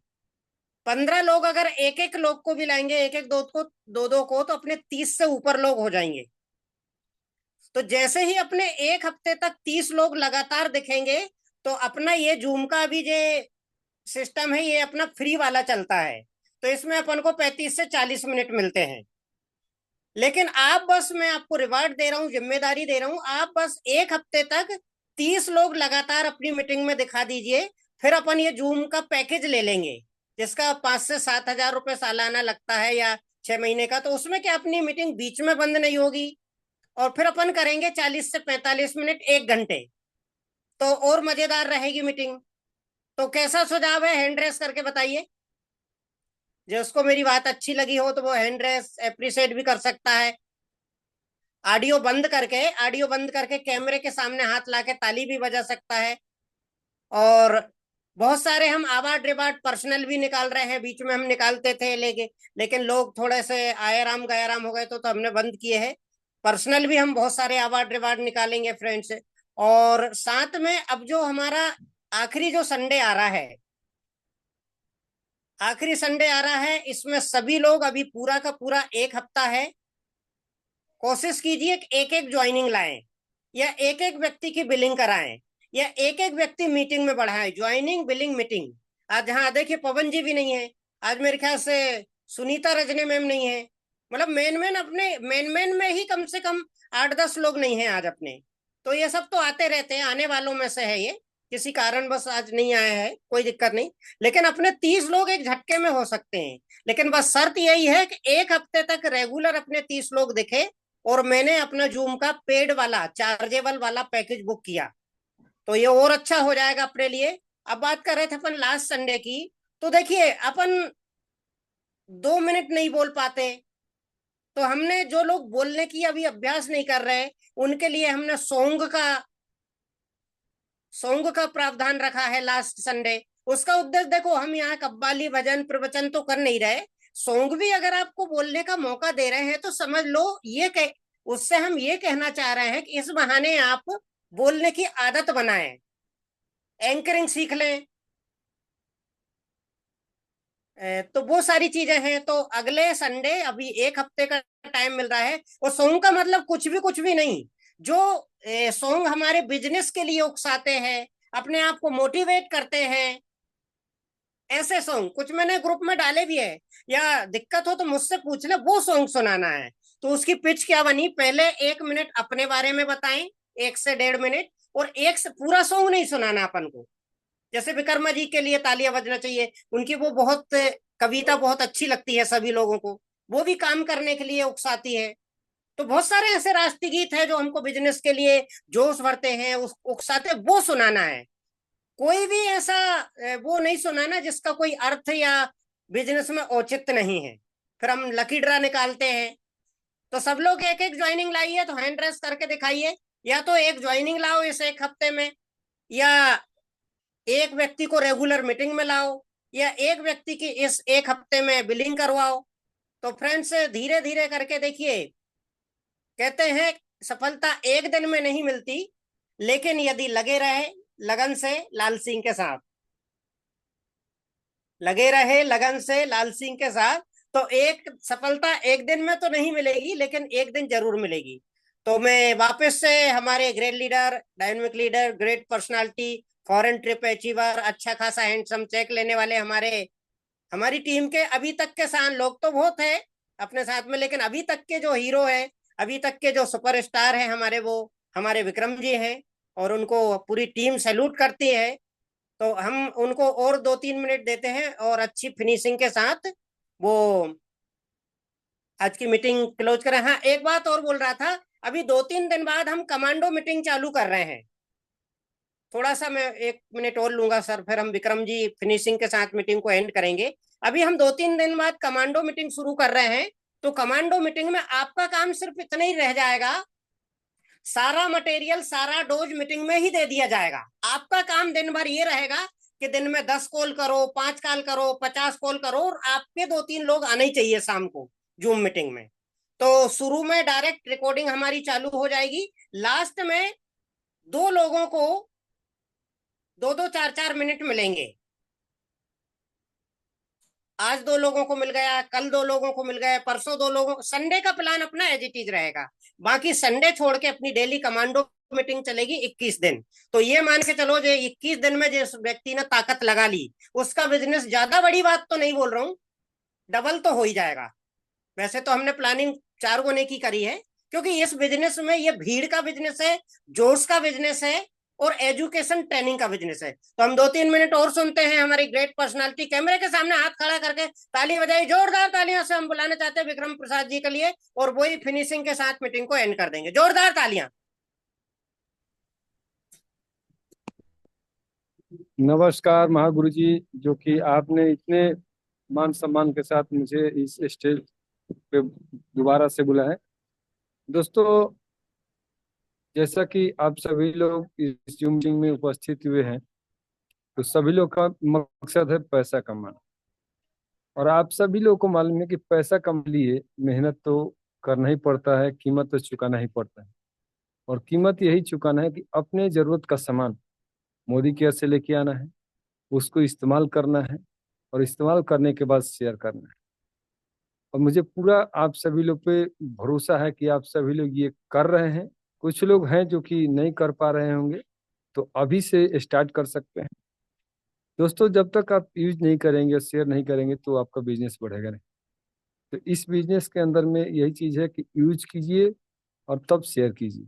15 लोग अगर एक एक लोग को भी लाएंगे, एक एक दो दो को, तो अपने 30 से ऊपर लोग हो जाएंगे। तो जैसे ही अपने एक हफ्ते तक 30 लोग लगातार दिखेंगे, तो अपना ये जूम का भी जो सिस्टम है ये अपना फ्री वाला चलता है। तो इसमें अपन को 35 से 40 मिनट मिलते हैं। लेकिन आप बस, मैं आपको रिवार्ड दे रहा हूँ, जिम्मेदारी दे रहा हूँ, आप बस एक हफ्ते तक 30 लोग लगातार अपनी मीटिंग में दिखा दीजिए। फिर अपन ये जूम का पैकेज ले लेंगे, जिसका 5 से 7 हजार रुपये सालाना लगता है, या 6 महीने का। तो उसमें क्या, अपनी मीटिंग बीच में बंद नहीं होगी, और फिर अपन करेंगे 40 से 45 मिनट, 1 घंटे। तो और मजेदार रहेगी मीटिंग। तो कैसा सुझाव है, हैंड रेस करके बताइए। जिसको मेरी बात अच्छी लगी हो तो वो हैंड रेस अप्रिशिएट भी कर सकता है। ऑडियो बंद करके कैमरे के सामने हाथ लाके ताली भी बजा सकता है। और बहुत सारे हम अवार्ड रिवार्ड पर्सनल भी निकाल रहे हैं, बीच में हम निकालते थे, लेकिन लोग थोड़े से आए राम गया राम हो गए, तो हमने बंद किए हैं। पर्सनल भी हम बहुत सारे अवार्ड रिवार्ड निकालेंगे फ्रेंड्स। और साथ में अब जो हमारा आखिरी जो संडे आ रहा है, इसमें सभी लोग, अभी पूरा का पूरा एक हफ्ता है, कोशिश कीजिए एक एक ज्वाइनिंग लाएं, या एक एक व्यक्ति की बिलिंग कराएं, या एक एक व्यक्ति मीटिंग में बढ़ाएं, ज्वाइनिंग बिलिंग मीटिंग। आज हाँ देखिए पवन जी भी नहीं है, आज मेरे ख्याल से सुनीता रजनी मैम नहीं है, मतलब मेन मेन अपने मेन मेन में ही कम से कम 8-10 लोग नहीं हैं आज अपने। तो ये सब तो आते रहते हैं, आने वालों में से है ये, किसी कारण बस आज नहीं आए हैं, कोई दिक्कत नहीं। लेकिन अपने 30 लोग एक झटके में हो सकते हैं, लेकिन बस शर्त यही है कि एक हफ्ते तक रेगुलर अपने 30 लोग दिखे। और मैंने अपना जूम का पेड वाला चार्जेबल वाला पैकेज बुक किया, तो ये और अच्छा हो जाएगा अपने लिए। अब बात कर रहे थे अपन लास्ट संडे की, तो देखिए अपन 2 मिनट नहीं बोल पाते, तो हमने जो लोग बोलने की अभी अभ्यास नहीं कर रहे उनके लिए हमने सॉन्ग का प्रावधान रखा है लास्ट संडे। उसका उद्देश्य देखो, हम यहाँ कव्वाली भजन प्रवचन तो कर नहीं रहे, सॉन्ग भी अगर आपको बोलने का मौका दे रहे हैं तो समझ लो ये उससे हम ये कहना चाह रहे हैं कि इस बहाने आप बोलने की आदत बनाएं, एंकरिंग सीख लें। तो वो सारी चीजें हैं। तो अगले संडे, अभी एक हफ्ते का टाइम मिल रहा है, और सॉन्ग का मतलब कुछ भी नहीं, जो सॉन्ग हमारे बिजनेस के लिए उकसाते हैं, अपने आप को मोटिवेट करते हैं, ऐसे सॉन्ग कुछ मैंने ग्रुप में डाले भी है, या दिक्कत हो तो मुझसे पूछ ले, वो सॉन्ग सुनाना है। तो उसकी पिच क्या बनी, पहले 1 मिनट अपने बारे में बताएं, 1 से 1.5 मिनट, और एक से पूरा सॉन्ग नहीं सुनाना अपन को। जैसे विकर्मा जी के लिए तालियां बजना चाहिए, उनकी वो बहुत कविता बहुत अच्छी लगती है सभी लोगों को, वो भी काम करने के लिए उकसाती है। तो बहुत सारे ऐसे राष्ट्रीय गीत है जो हमको बिजनेस के लिए जोश भरते हैं, उस उकसाते, वो सुनाना है। कोई भी ऐसा वो नहीं सुनाना जिसका कोई अर्थ या बिजनेस में औचित्य नहीं है, फिर हम लकी ड्रा निकालते हैं। तो सब लोग एक एक ज्वाइनिंग लाइए, तो हैंड रेस करके दिखाइए, या तो एक ज्वाइनिंग लाओ इस एक हफ्ते में, या एक व्यक्ति को रेगुलर मीटिंग में लाओ, या एक व्यक्ति की इस एक हफ्ते में बिलिंग करवाओ। तो फ्रेंड्स धीरे धीरे करके देखिए, कहते हैं सफलता एक दिन में नहीं मिलती, लेकिन यदि लगे रहे लगन से लाल सिंह के साथ, लगे रहे लगन से लाल सिंह के साथ, तो एक सफलता एक दिन में तो नहीं मिलेगी, लेकिन एक दिन जरूर मिलेगी। तो मैं वापस से हमारे great leader, dynamic leader, great personality, foreign trip achiever, अच्छा खासा हैंडसम चेक लेने वाले हमारी टीम के अभी तक के लोग तो बहुत है अपने साथ में, लेकिन अभी तक के जो हीरो है, अभी तक के जो सुपरस्टार है हमारे, वो हमारे विक्रम जी हैं, और उनको पूरी टीम सैल्यूट करती है। तो हम उनको और 2-3 मिनट देते हैं, और अच्छी फिनिशिंग के साथ वो आज की मीटिंग क्लोज करें। हाँ, एक बात और बोल रहा था, अभी 2-3 दिन बाद हम कमांडो मीटिंग चालू कर रहे हैं। थोड़ा सा मैं 1 मिनट और लूंगा सर, फिर हम विक्रम जी फिनिशिंग के साथ मीटिंग को एंड करेंगे। अभी हम 2-3 दिन बाद कमांडो मीटिंग शुरू कर रहे हैं। तो कमांडो मीटिंग में आपका काम सिर्फ इतना ही रह जाएगा, सारा मटेरियल सारा डोज मीटिंग में ही दे दिया जाएगा। आपका काम दिन भर ये रहेगा कि दिन में 10 कॉल करो, 5 कॉल करो, 50 कॉल करो, और आपके 2-3 लोग आने ही चाहिए शाम को जूम मीटिंग में। तो शुरू में डायरेक्ट रिकॉर्डिंग हमारी चालू हो जाएगी, लास्ट में 2 लोगों को 2-2, 4-4 मिनट मिलेंगे। आज 2 लोगों को मिल गया, कल 2 लोगों को मिल गया, परसों 2 लोगों। संडे का प्लान अपना एज इट इज रहेगा, बाकी संडे छोड़ के अपनी डेली कमांडो मीटिंग चलेगी 21 दिन। तो ये मान के चलो, जो 21 दिन में जिस व्यक्ति ने ताकत लगा ली, उसका बिजनेस, ज्यादा बड़ी बात तो नहीं बोल रहा हूँ, डबल तो हो ही जाएगा। वैसे तो हमने प्लानिंग 4 गुने की करी है, क्योंकि इस बिजनेस में ये भीड़ का बिजनेस है, जोश का बिजनेस है, और एजुकेशन ट्रेनिंग का बिजनेस है। तो हम 2-3 मिनट और सुनते हैं हमारी ग्रेट पर्सनालिटी। कैमरे के सामने हाथ खड़ा करके ताली बजाई, जोरदार तालियां से हम बुलाना चाहते हैं विक्रम प्रसाद जी के लिए, और वही फिनिशिंग के साथ मीटिंग को एंड कर देंगे। जोरदार तालियां। नमस्कार महागुरु जी, जो कि आपने इतने मान सम्मान के साथ मुझे इस स्टेज पे दोबारा से बुलाया है। दोस्तों, जैसा कि आप सभी लोग इस जूम मीटिंग में उपस्थित हुए हैं, तो सभी लोग का मकसद है पैसा कमाना। और आप सभी लोगों को मालूम है कि पैसा कमाने लिए मेहनत तो करना ही पड़ता है, कीमत तो चुकाना ही पड़ता है। और कीमत यही चुकाना है कि अपने जरूरत का सामान मोदी केयर से लेके आना है, उसको इस्तेमाल करना है, और इस्तेमाल करने के बाद शेयर करना है। और मुझे पूरा आप सभी लोग पे भरोसा है कि आप सभी लोग ये कर रहे हैं। कुछ लोग हैं जो कि नहीं कर पा रहे होंगे, तो अभी से स्टार्ट कर सकते हैं। दोस्तों, जब तक आप यूज नहीं करेंगे, शेयर नहीं करेंगे, तो आपका बिजनेस बढ़ेगा नहीं। तो इस बिजनेस के अंदर में यही चीज है कि यूज कीजिए और तब शेयर कीजिए।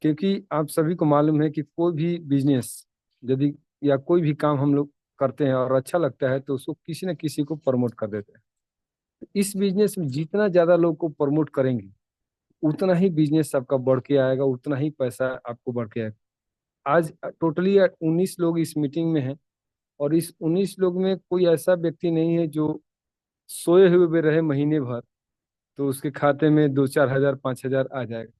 क्योंकि आप सभी को मालूम है कि कोई भी बिजनेस यदि या कोई भी काम हम लोग करते हैं और अच्छा लगता है, तो उसको किसी न किसी को प्रमोट कर देते हैं। तो इस बिजनेस में जितना ज्यादा लोग को प्रमोट करेंगे, उतना ही बिजनेस आपका बढ़ के आएगा, उतना ही पैसा आपको बढ़ के आएगा। आज टोटली 19 लोग इस मीटिंग में हैं, और इस 19 लोग में कोई ऐसा व्यक्ति नहीं है जो सोए हुए भी रहे महीने भर तो उसके खाते में 2-4 हजार 5 हजार आ जाएगा।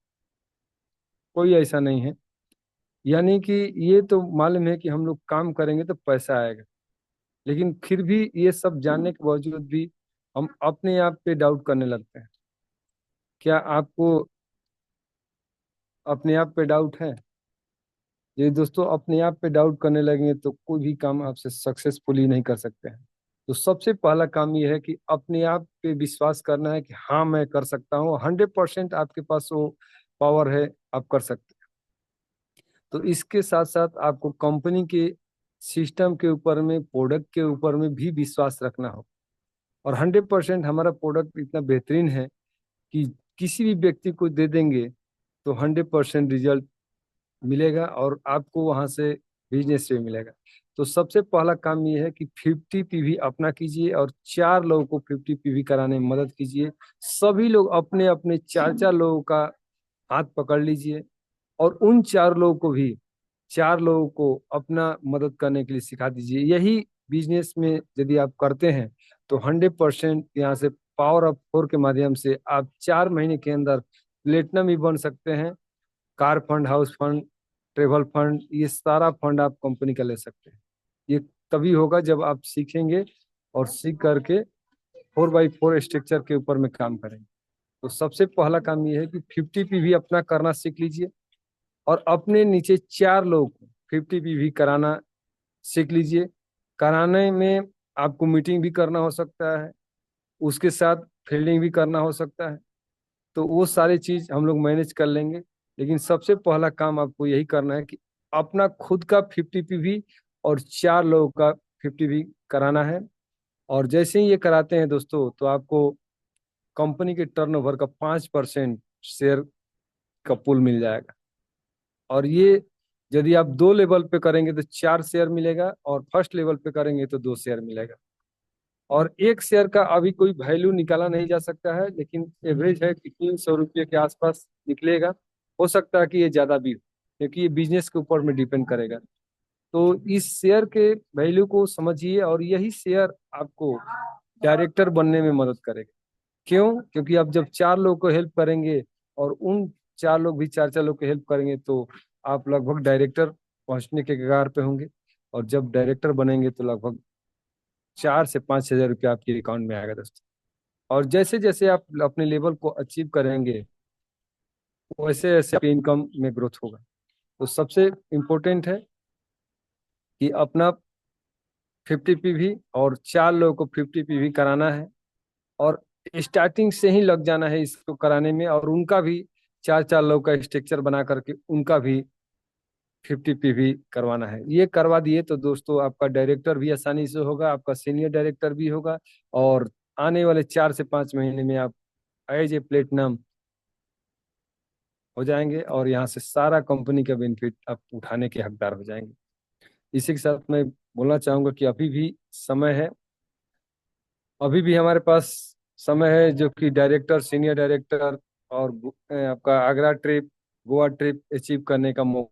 कोई ऐसा नहीं है। यानी कि ये तो मालूम है कि हम लोग काम करेंगे तो पैसा आएगा, लेकिन फिर भी ये सब जानने के बावजूद भी हम अपने आप पे डाउट करने लगते हैं। क्या आपको अपने आप पे डाउट है? ये दोस्तों, अपने आप पे डाउट करने लगेंगे तो कोई भी काम आपसे सक्सेसफुली नहीं कर सकते हैं। तो सबसे पहला काम ये है कि अपने आप पे विश्वास करना है कि हाँ, मैं कर सकता हूँ। 100% आपके पास वो पावर है, आप कर सकते हैं। तो इसके साथ साथ आपको कंपनी के सिस्टम के ऊपर में, प्रोडक्ट के ऊपर में भी विश्वास रखना हो। और 100% हमारा प्रोडक्ट इतना बेहतरीन है कि किसी भी व्यक्ति को दे देंगे तो 100% रिजल्ट मिलेगा और आपको वहां से बिजनेस से मिलेगा। तो सबसे पहला काम ये है कि 50 PV अपना कीजिए और 4 लोगों को 50 PV कराने में मदद कीजिए। सभी लोग अपने अपने 4-4 लोगों का हाथ पकड़ लीजिए और उन 4 लोगों को भी 4 लोगों को अपना मदद करने के लिए सिखा दीजिए। यही बिजनेस में यदि आप करते हैं तो 100% यहाँ से पावर ऑफ 4 के माध्यम से आप 4 महीने के अंदर प्लेटिनम भी बन सकते हैं। Car fund, house fund, travel fund, ये सारा फंड आप कंपनी का ले सकते हैं। ये तभी होगा जब आप सीखेंगे और सीख करके 4x4 स्ट्रक्चर के ऊपर में काम करेंगे। तो सबसे पहला काम ये है कि 50 PV अपना करना सीख लीजिए और अपने नीचे 4 लोगों को 50 PV कराना सीख लीजिए। कराने में आपको मीटिंग भी करना हो सकता है, उसके साथ फील्डिंग भी करना हो सकता है। तो वो सारी चीज हम लोग मैनेज कर लेंगे। लेकिन सबसे पहला काम आपको यही करना है कि अपना खुद का 50 PV और 4 लोगों का 50 PV कराना है। और जैसे ही ये कराते हैं दोस्तों, तो आपको कंपनी के टर्नओवर का 5% शेयर का पुल मिल जाएगा। और ये यदि आप 2 लेवल पे करेंगे तो 4 शेयर मिलेगा, और फर्स्ट लेवल पे करेंगे तो 2 शेयर मिलेगा। और एक शेयर का अभी कोई वैल्यू निकाला नहीं जा सकता है, लेकिन एवरेज है कि 300 रुपये के आसपास निकलेगा। हो सकता है कि ये ज्यादा भी हो, क्योंकि ये बिजनेस के ऊपर में डिपेंड करेगा। तो इस शेयर के वैल्यू को समझिए, और यही शेयर आपको डायरेक्टर बनने में मदद करेगा। क्यों? क्योंकि आप जब 4 लोग को हेल्प करेंगे और उन 4 लोग भी 4-4 लोग को हेल्प करेंगे, तो आप लगभग डायरेक्टर पहुंचने के कगार पे होंगे। और जब डायरेक्टर बनेंगे तो लगभग 4 से 5 हजार रुपया आपके अकाउंट में आएगा दोस्तों। और जैसे जैसे आप अपने लेवल को अचीव करेंगे, वैसे वैसे आपकी इनकम में ग्रोथ होगा। तो सबसे इम्पोर्टेंट है कि अपना 50 PV और 4 लोगों को 50 PV कराना है, और स्टार्टिंग से ही लग जाना है इसको कराने में। और उनका भी 4-4 लोग का स्ट्रक्चर बना करके उनका भी 50 PV करवाना है। ये करवा दिए तो दोस्तों, आपका डायरेक्टर भी आसानी से होगा, आपका सीनियर डायरेक्टर भी होगा। और आने वाले 4 से 5 महीने में आप एज ए प्लेटिनम हो जाएंगे, और यहाँ से सारा कंपनी का बेनिफिट आप उठाने के हकदार हो जाएंगे। इसी के साथ मैं बोलना चाहूंगा कि अभी भी समय है, अभी भी हमारे पास समय है, जो कि डायरेक्टर, सीनियर डायरेक्टर और आपका Agra trip, Goa trip achieve करने का मौका